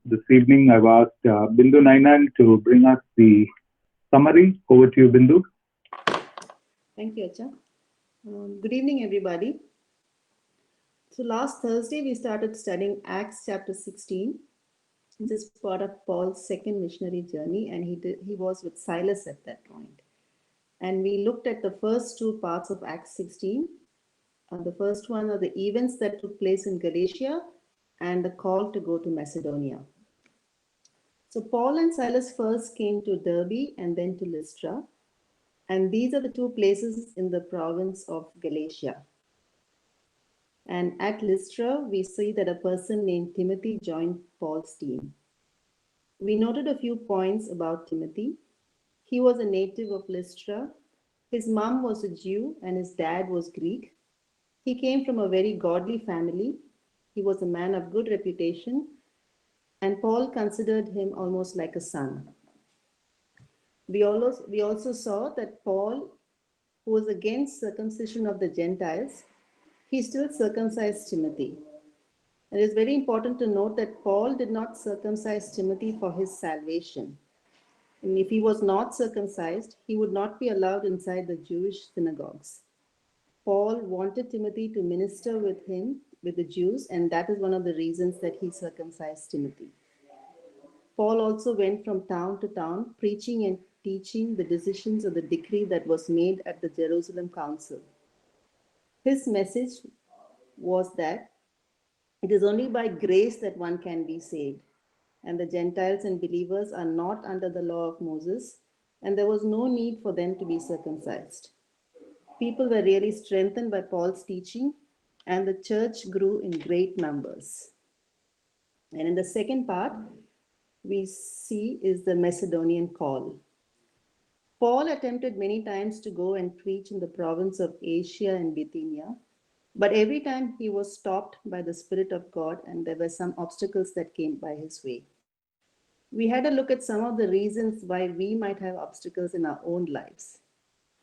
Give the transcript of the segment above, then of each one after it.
This evening, I've asked Bindu Nainan to bring us the summary. Over to you, Bindu. Thank you, Acha. Good evening, everybody. So last Thursday, we started studying Acts chapter 16. This is part of Paul's second missionary journey, and he was with Silas at that point. And we looked at the first two parts of Acts 16. The first one are the events that took place in Galatia and the call to go to Macedonia. So Paul and Silas first came to Derbe and then to Lystra. And these are the two places in the province of Galatia. And at Lystra, we see that a person named Timothy joined Paul's team. We noted a few points about Timothy. He was a native of Lystra. His mom was a Jew and his dad was Greek. He came from a very godly family. He was a man of good reputation, and Paul considered him almost like a son. We also saw that Paul, who was against circumcision of the Gentiles, he still circumcised Timothy. It is very important to note that Paul did not circumcise Timothy for his salvation. And if he was not circumcised, he would not be allowed inside the Jewish synagogues. Paul wanted Timothy to minister with him, with the Jews, and that is one of the reasons that he circumcised Timothy. Paul also went from town to town, preaching and teaching the decisions of the decree that was made at the Jerusalem Council. His message was that it is only by grace that one can be saved, and the Gentiles and believers are not under the law of Moses, and there was no need for them to be circumcised. People were really strengthened by Paul's teaching, and the church grew in great numbers. And in the second part, we see is the Macedonian call. Paul attempted many times to go and preach in the province of Asia and Bithynia, but every time he was stopped by the Spirit of God, and there were some obstacles that came by his way. We had a look at some of the reasons why we might have obstacles in our own lives.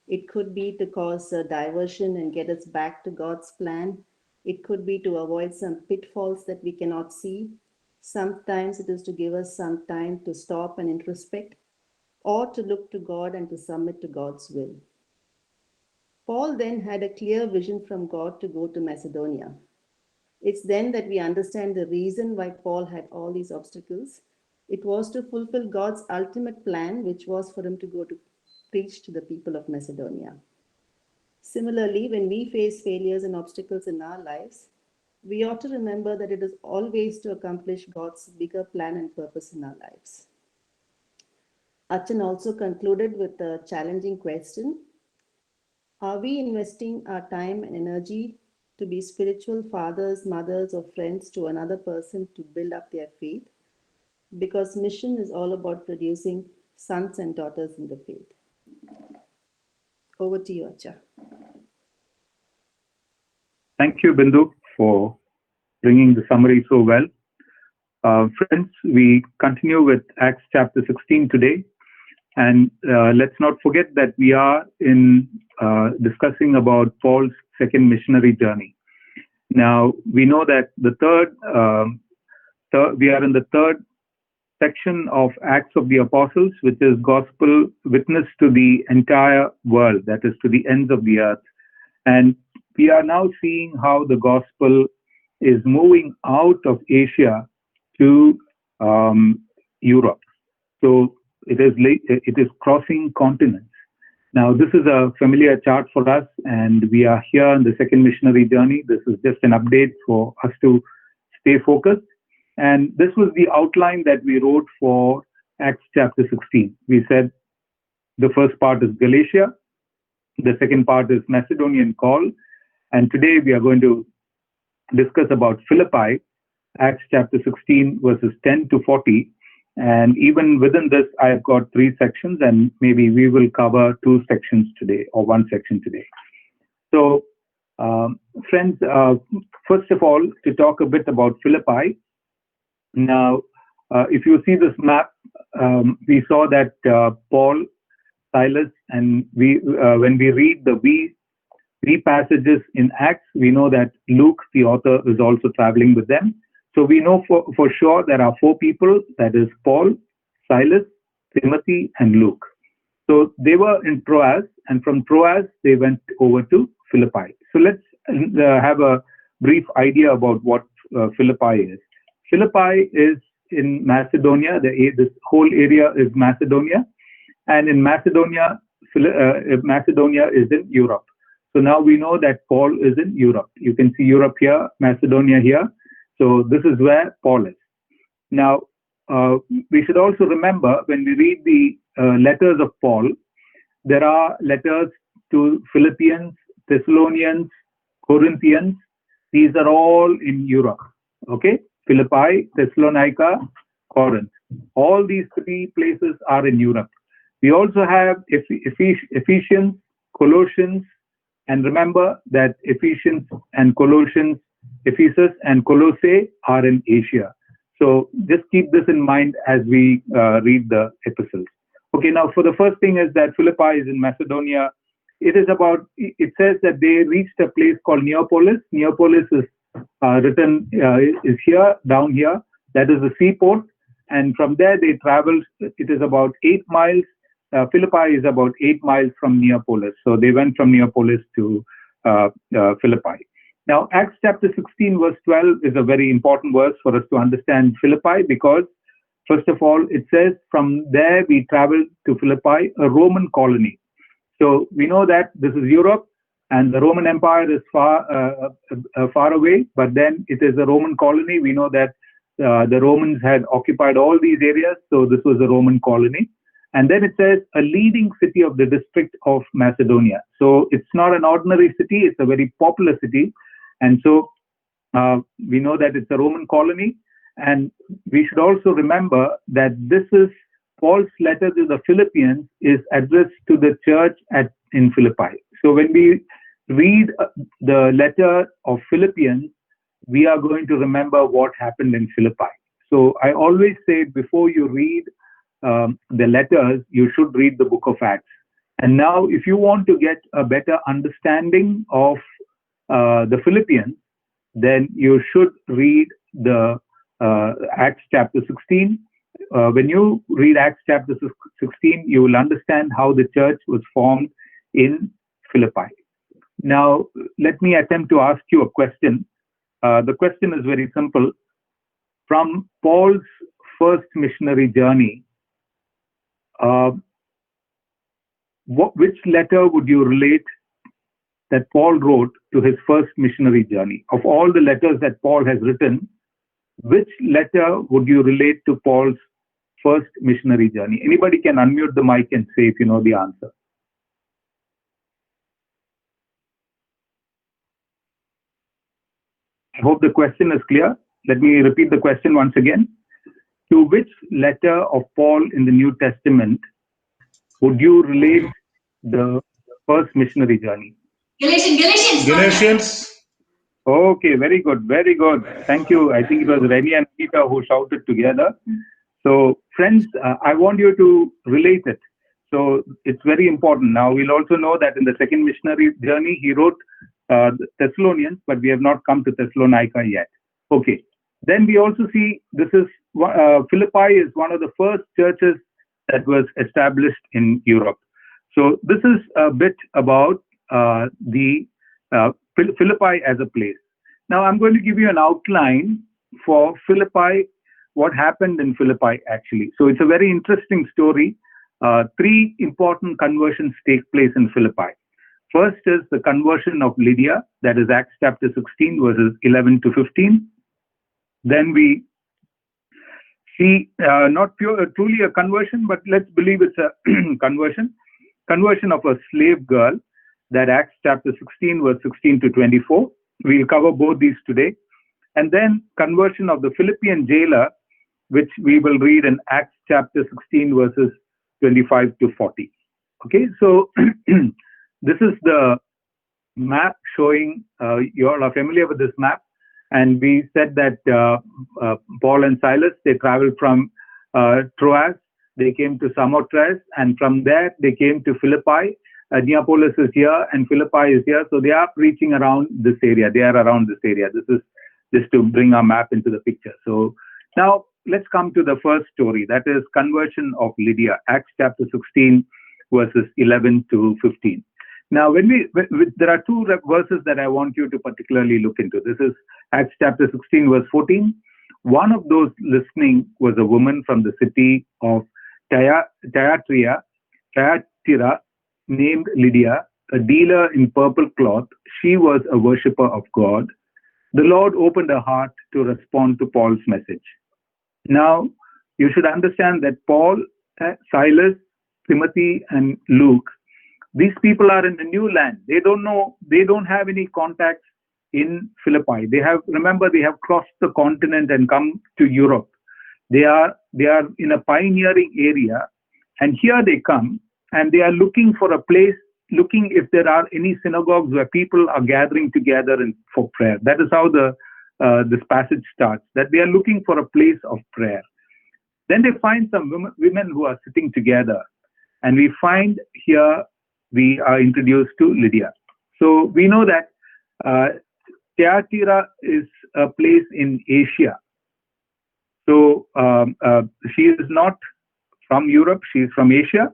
It could be to cause a diversion and get us back to God's plan. It could be to avoid some pitfalls that we cannot see. Sometimes it is to give us some time to stop and introspect, or to look to God and to submit to God's will. Paul then had a clear vision from God to go to Macedonia. It's then that we understand the reason why Paul had all these obstacles. It was to fulfill God's ultimate plan, which was for him to go to preach to the people of Macedonia. Similarly, when we face failures and obstacles in our lives, we ought to remember that it is always to accomplish God's bigger plan and purpose in our lives. Achan also concluded with a challenging question. Are we investing our time and energy to be spiritual fathers, mothers, or friends to another person to build up their faith? Because mission is all about producing sons and daughters in the faith. Over to you, Acha. Thank you, Bindu, for bringing the summary so well. Friends, we continue with Acts chapter 16 today. And let's not forget that we are discussing about Paul's second missionary journey. Now, we know that we are in the third section of Acts of the Apostles, which is gospel witness to the entire world, that is to the ends of the earth. And we are now seeing how the gospel is moving out of Asia to Europe. So it is crossing continents. Now, this is a familiar chart for us, and we are here in the second missionary journey. This is just an update for us to stay focused. And this was the outline that we wrote for Acts chapter 16. We said the first part is Galatia, the second part is Macedonian call, and today we are going to discuss about Philippi, Acts chapter 16, verses 10 to 40. And even within this, I've got 3 sections, and maybe we will cover 2 sections today, or 1 section today. So, friends, first of all, to talk a bit about Philippi. Now, if you see this map, we saw that Paul, Silas, and when we read the three passages in Acts, we know that Luke, the author, is also traveling with them. So we know for sure there are four people, that is Paul, Silas, Timothy, and Luke. So they were in Troas, and from Troas they went over to Philippi. So let's have a brief idea about what Philippi is. Philippi is in Macedonia. This whole area is Macedonia, and in Macedonia, Macedonia is in Europe. So now we know that Paul is in Europe. You can see Europe here, Macedonia here. So this is where Paul is. Now, we should also remember when we read the letters of Paul, there are letters to Philippians, Thessalonians, Corinthians. These are all in Europe. Okay, Philippi, Thessalonica, Corinth. All these three places are in Europe. We also have Ephesians, Colossians, and remember that Ephesians and Colossians, Ephesus and Colossae are in Asia. So just keep this in mind as we read the epistles. Okay, now for the first thing is that Philippi is in Macedonia. It says that they reached a place called Neapolis. Neapolis is is here, down here. That is the seaport. And from there they traveled. It is about 8 miles. Philippi is about 8 miles from Neapolis. So they went from Neapolis to Philippi. Now, Acts chapter 16, verse 12 is a very important verse for us to understand Philippi because, first of all, it says, from there we traveled to Philippi, a Roman colony. So we know that this is Europe and the Roman Empire is far away, but then it is a Roman colony. We know that the Romans had occupied all these areas, so this was a Roman colony. And then it says a leading city of the district of Macedonia. So it's not an ordinary city, it's a very popular city. And so we know that it's a Roman colony. And we should also remember that this is Paul's letter to the Philippians is addressed to the church in Philippi. So when we read the letter of Philippians, we are going to remember what happened in Philippi. So I always say before you read the letters, you should read the book of Acts. And now, if you want to get a better understanding of the Philippians, then you should read the Acts chapter 16. When you read Acts chapter 16, you will understand how the church was formed in Philippi. Now, let me attempt to ask you a question. The question is very simple. From Paul's first missionary journey, which letter would you relate that Paul wrote to his first missionary journey? Of all the letters that Paul has written, which letter would you relate to Paul's first missionary journey? Anybody can unmute the mic and say if you know the answer. I hope the question is clear. Let me repeat the question once again. To which letter of Paul in the New Testament would you relate the first missionary journey? Galatians. Okay, very good, very good. Thank you. I think it was Reni and Peter who shouted together. So, friends, I want you to relate it. So, it's very important. Now, we'll also know that in the second missionary journey, he wrote Thessalonians, but we have not come to Thessalonica yet. Okay. Then we also see Philippi is one of the first churches that was established in Europe. So this is a bit about the Philippi as a place. Now I'm going to give you an outline for Philippi, what happened in Philippi actually. So it's a very interesting story. 3 important conversions take place in Philippi. First is the conversion of Lydia, that is Acts chapter 16, verses 11 to 15. Then we see not truly a conversion, but let's believe it's a conversion of a slave girl, that Acts chapter 16, verse 16 to 24. We'll cover both these today. And then conversion of the Philippian jailer, which we will read in Acts chapter 16, verses 25 to 40. Okay, so this is the map showing, you all are familiar with this map. And we said that Paul and Silas, they traveled from Troas, they came to Samothrace, and from there they came to Philippi. Neapolis is here and Philippi is here. So they are reaching around this area. They are around this area. This is just to bring our map into the picture. So now let's come to the first story, that is conversion of Lydia, Acts chapter 16, verses 11 to 15. Now, there are two verses that I want you to particularly look into. This is Acts chapter 16, verse 14. One of those listening was a woman from the city of Thyatira named Lydia, a dealer in purple cloth. She was a worshipper of God. The Lord opened her heart to respond to Paul's message. Now, you should understand that Paul, Silas, Timothy, and Luke, these people are in a new land. They don't have any contacts in Philippi. They have crossed the continent and come to Europe. They are in a pioneering area, and here they come, and they are looking for a place, looking if there are any synagogues where people are gathering together for prayer. That is how this passage starts, that they are looking for a place of prayer. Then they find some women who are sitting together, and we find here we are introduced to Lydia. So we know that Thyatira is a place in Asia. So she is not from Europe, she is from Asia.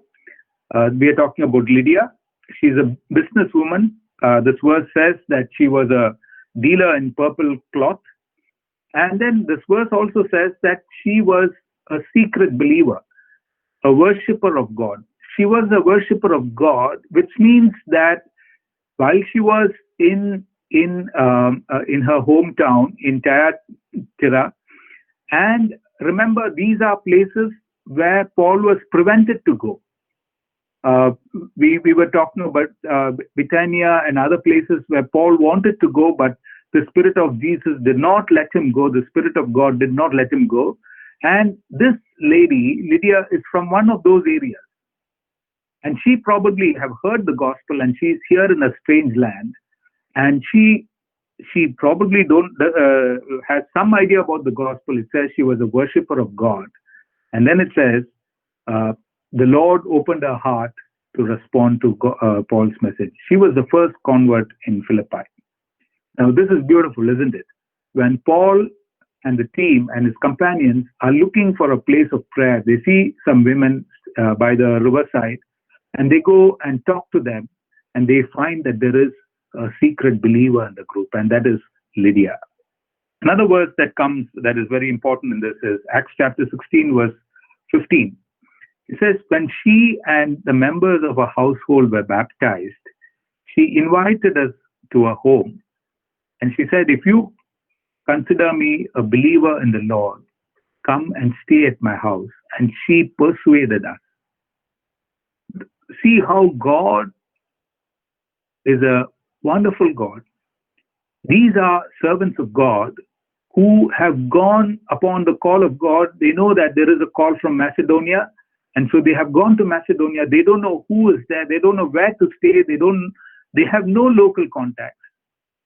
We are talking about Lydia. She's a businesswoman. This verse says that she was a dealer in purple cloth. And then this verse also says that she was a secret believer, a worshipper of God. She was a worshipper of God, which means that while she was in her hometown in Thyatira, and remember, these are places where Paul was prevented to go. We were talking about Bithynia and other places where Paul wanted to go, but the Spirit of Jesus did not let him go. The Spirit of God did not let him go. And this lady, Lydia, is from one of those areas. And she probably have heard the gospel, and she's here in a strange land. And she probably has some idea about the gospel. It says she was a worshiper of God. And then it says, the Lord opened her heart to respond to Paul's message. She was the first convert in Philippi. Now, this is beautiful, isn't it? When Paul and the team and his companions are looking for a place of prayer, they see some women by the riverside, and they go and talk to them, and they find that there is a secret believer in the group, and that is Lydia. Another verse that is very important in this is Acts chapter 16, verse 15. It says, when she and the members of her household were baptized, she invited us to her home. And she said, if you consider me a believer in the Lord, come and stay at my house. And she persuaded us. See how God is a wonderful God. These are servants of God who have gone upon the call of God. They know that there is a call from Macedonia. And so they have gone to Macedonia. They don't know who is there. They don't know where to stay. They have no local contacts.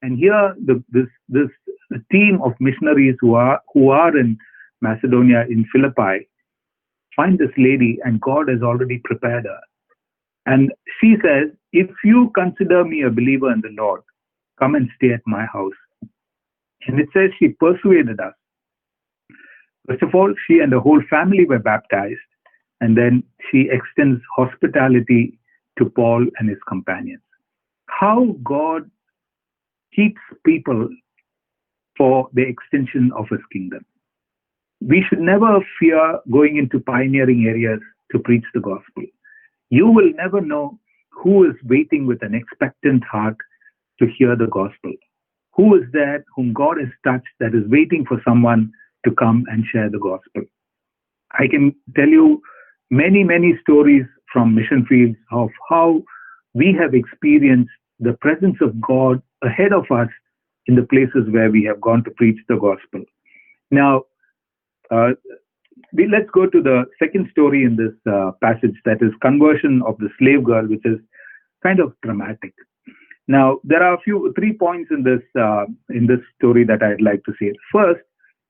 And here, this team of missionaries who are in Macedonia, in Philippi, find this lady, and God has already prepared her. And she says, if you consider me a believer in the Lord, come and stay at my house. And it says she persuaded us. First of all, she and the whole family were baptized. And then she extends hospitality to Paul and his companions. How God keeps people for the extension of his kingdom. We should never fear going into pioneering areas to preach the gospel. You will never know who is waiting with an expectant heart to hear the gospel. Who is there whom God has touched that is waiting for someone to come and share the gospel. I can tell you many, many stories from mission fields of how we have experienced the presence of God ahead of us in the places where we have gone to preach the gospel. Now, let's go to the second story in this passage, that is conversion of the slave girl, which is kind of dramatic. Now, there are three points in this story that I'd like to say. First,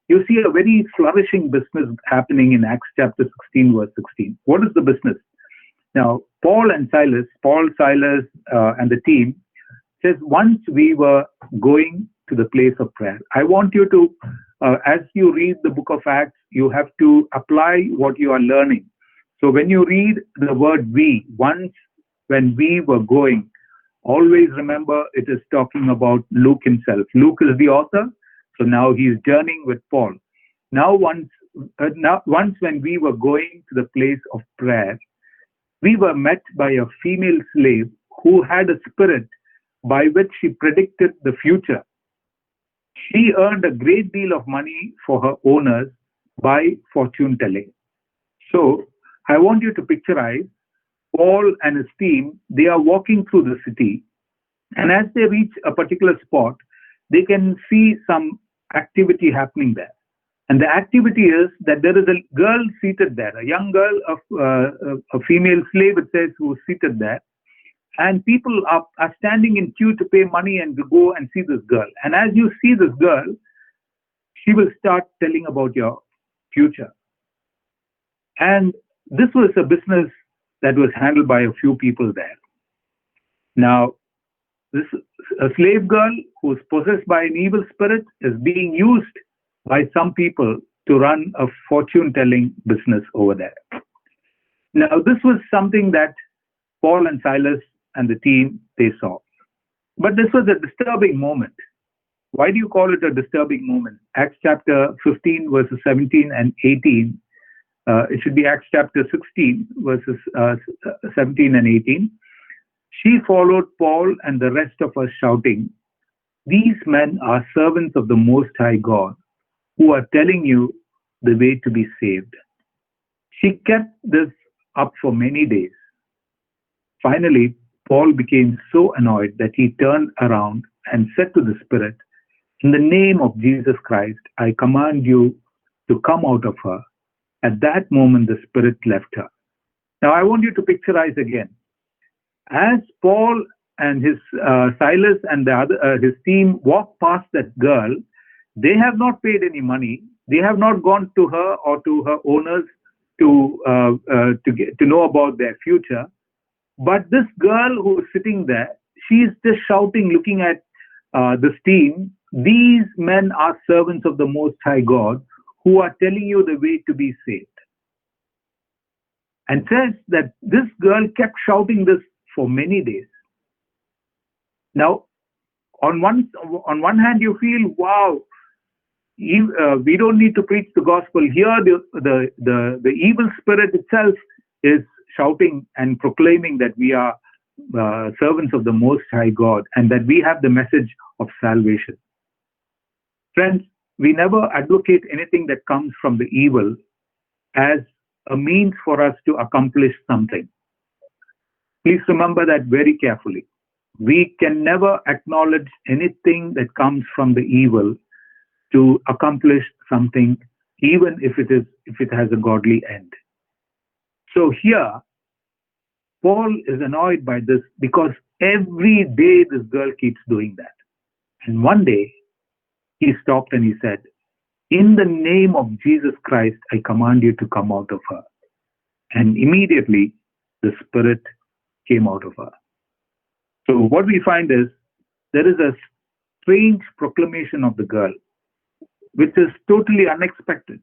you see a very flourishing business happening in Acts chapter 16, verse 16. What is the business? Now, Paul, Silas, and the team says, once we were going to the place of prayer. I want you to, as you read the book of Acts, you have to apply what you are learning. So when you read the word we, once when we were going, always remember it is talking about Luke himself. Luke is the author, so now he is journeying with Paul. Now once when we were going to the place of prayer, we were met by a female slave who had a spirit by which she predicted the future. She earned a great deal of money for her owners by fortune telling. So I want you to picturize Paul and his team. They are walking through the city, and as they reach a particular spot, they can see some activity happening there. And the activity is that there is a girl seated there, a young girl, a female slave, it says, who is seated there. And people are standing in queue to pay money and to go and see this girl. And as you see this girl, she will start telling about your future. And this was a business that was handled by a few people there. Now, this a slave girl who is possessed by an evil spirit is being used by some people to run a fortune telling business over there. Now, this was something that Paul and Silas and the team, they saw. But this was a disturbing moment. Why do you call it a disturbing moment? Acts chapter 15, verses 17 and 18. It should be Acts chapter 16, verses 17 and 18. She followed Paul and the rest of us, shouting, "These men are servants of the Most High God, who are telling you the way to be saved." She kept this up for many days. Finally, Paul became so annoyed that he turned around and said to the spirit, "In the name of Jesus Christ, I command you to come out of her." At that moment, the spirit left her. Now, I want you to picturize again. As Paul and his Silas and his team walk past that girl, they have not paid any money. They have not gone to her or to her owners to know about their future. But this girl who is sitting there, she is just shouting, looking at this team, "These men are servants of the Most High God, who are telling you the way to be saved." And says that this girl kept shouting this for many days. Now, on one hand, you feel, wow, we don't need to preach the gospel. Here, the evil spirit itself is shouting and proclaiming that we are servants of the Most High God and that we have the message of salvation. Friends, we never advocate anything that comes from the evil as a means for us to accomplish something. Please remember that very carefully. We can never acknowledge anything that comes from the evil to accomplish something, even if it has a godly end. So here, Paul is annoyed by this because every day this girl keeps doing that. And one day, he stopped and he said, "In the name of Jesus Christ, I command you to come out of her." And immediately, the spirit came out of her. So what we find is there is a strange proclamation of the girl, which is totally unexpected.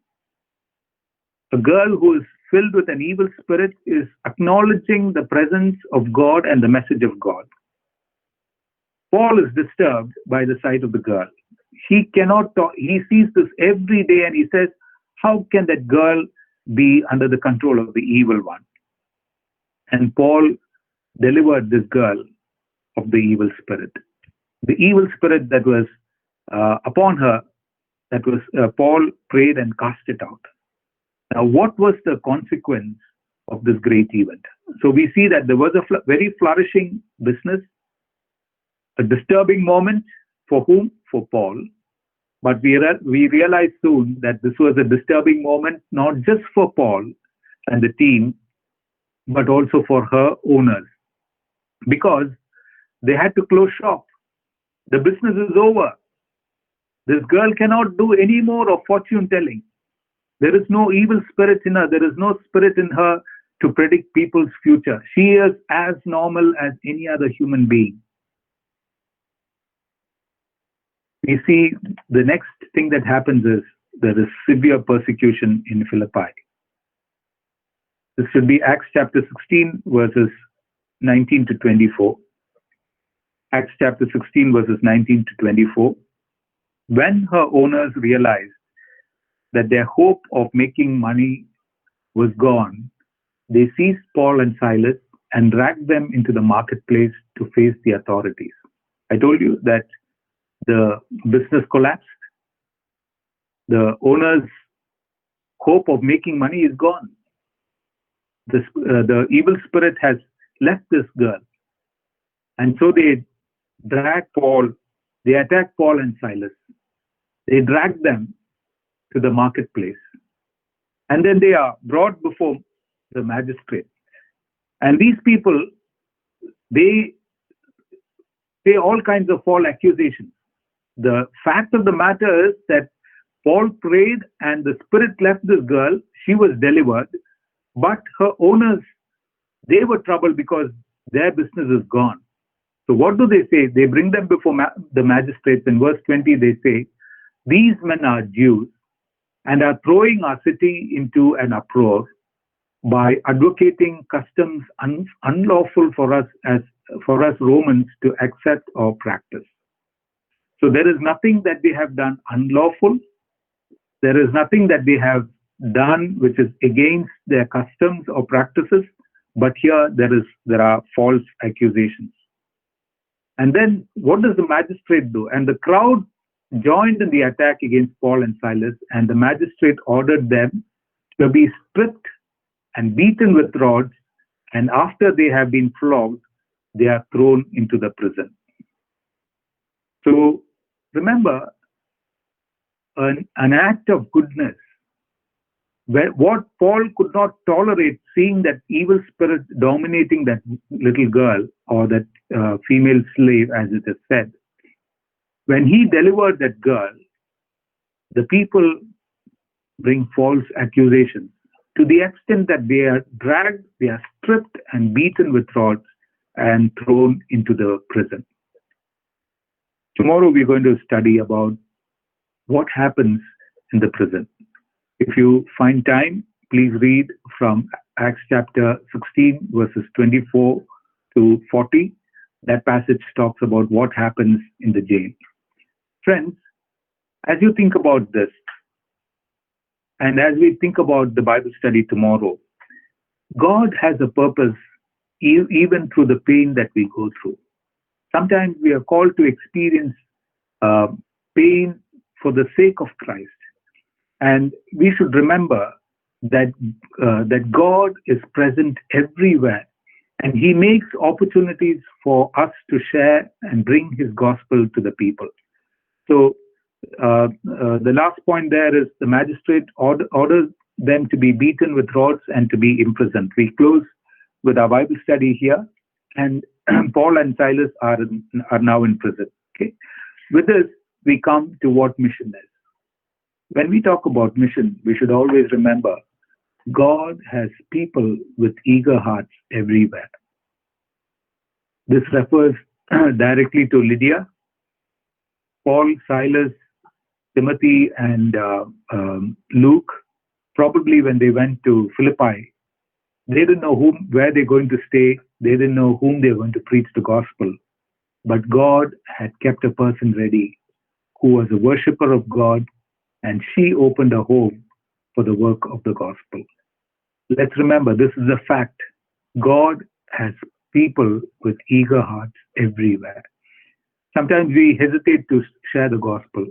A girl who is filled with an evil spirit is acknowledging the presence of God and the message of God. Paul is disturbed by the sight of the girl. He cannot talk. He sees this every day and he says, how can that girl be under the control of the evil one? And Paul delivered this girl of the evil spirit. The evil spirit that was upon her, that was Paul prayed and cast it out. Now, what was the consequence of this great event? So we see that there was a very flourishing business, a disturbing moment for whom? For Paul. But we realized soon that this was a disturbing moment, not just for Paul and the team, but also for her owners, because they had to close shop. The business is over. This girl cannot do any more of fortune telling. There is no evil spirit in her. There is no spirit in her to predict people's future. She is as normal as any other human being. we see the next thing that happens is there is severe persecution in Philippi. This should be Acts chapter 16, verses 19 to 24. Acts chapter 16, verses 19 to 24. When her owners realized that their hope of making money was gone, they seized Paul and Silas and dragged them into the marketplace to face the authorities. I told you that the business collapsed. The owner's hope of making money is gone. The evil spirit has left this girl. And so they drag Paul, they attack Paul and Silas. They drag them to the marketplace. And then they are brought before the magistrate. And these people, they say all kinds of false accusations. The fact of the matter is that Paul prayed and the spirit left this girl. She was delivered. But her owners, they were troubled because their business is gone. So what do they say? They bring them before the magistrates. In verse 20, they say, these men are Jews and are throwing our city into an uproar by advocating customs unlawful for us Romans to accept or practice. So there is nothing that they have done unlawful. There is nothing that they have done which is against their customs or practices. But here there are false accusations. And then what does the magistrate do? And the crowd joined in the attack against Paul and Silas, and the magistrate ordered them to be stripped and beaten with rods, and after they have been flogged, they are thrown into the prison. So remember, an act of goodness, what Paul could not tolerate, seeing that evil spirit dominating that little girl or that female slave, as it is said. When he delivered that girl, the people bring false accusations to the extent that they are dragged, they are stripped and beaten with rods and thrown into the prison. Tomorrow we're going to study about what happens in the prison. If you find time, please read from Acts chapter 16, verses 24 to 40. That passage talks about what happens in the jail. Friends, as you think about this, and as we think about the Bible study tomorrow, God has a purpose even through the pain that we go through. Sometimes we are called to experience pain for the sake of Christ. And we should remember that God is present everywhere, and He makes opportunities for us to share and bring His gospel to the people. So the last point there is the magistrate orders them to be beaten with rods and to be imprisoned. We close with our Bible study here, and Paul and Silas are now in prison. Okay, with this we come to what mission is. When we talk about mission, we should always remember God has people with eager hearts everywhere. This refers directly to Lydia, Paul, Silas, Timothy, and Luke. Probably when they went to Philippi, they didn't know where they're going to stay. They didn't know whom they're going to preach the gospel. But God had kept a person ready who was a worshiper of God, and she opened a home for the work of the gospel. Let's remember, this is a fact. God has people with eager hearts everywhere. Sometimes we hesitate to share the gospel.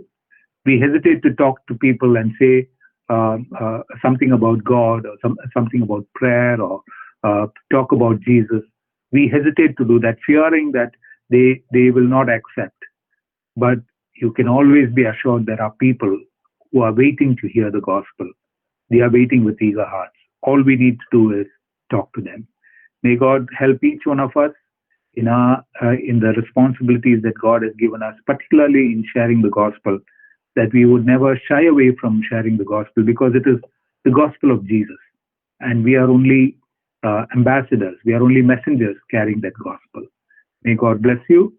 We hesitate to talk to people and say something about God or something about prayer or talk about Jesus. We hesitate to do that, fearing that they will not accept. But you can always be assured there are people who are waiting to hear the gospel. They are waiting with eager hearts. All we need to do is talk to them. May God help each one of us in the responsibilities that God has given us, particularly in sharing the gospel, that we would never shy away from sharing the gospel, because it is the gospel of Jesus. And we are only ambassadors. We are only messengers carrying that gospel. May God bless you.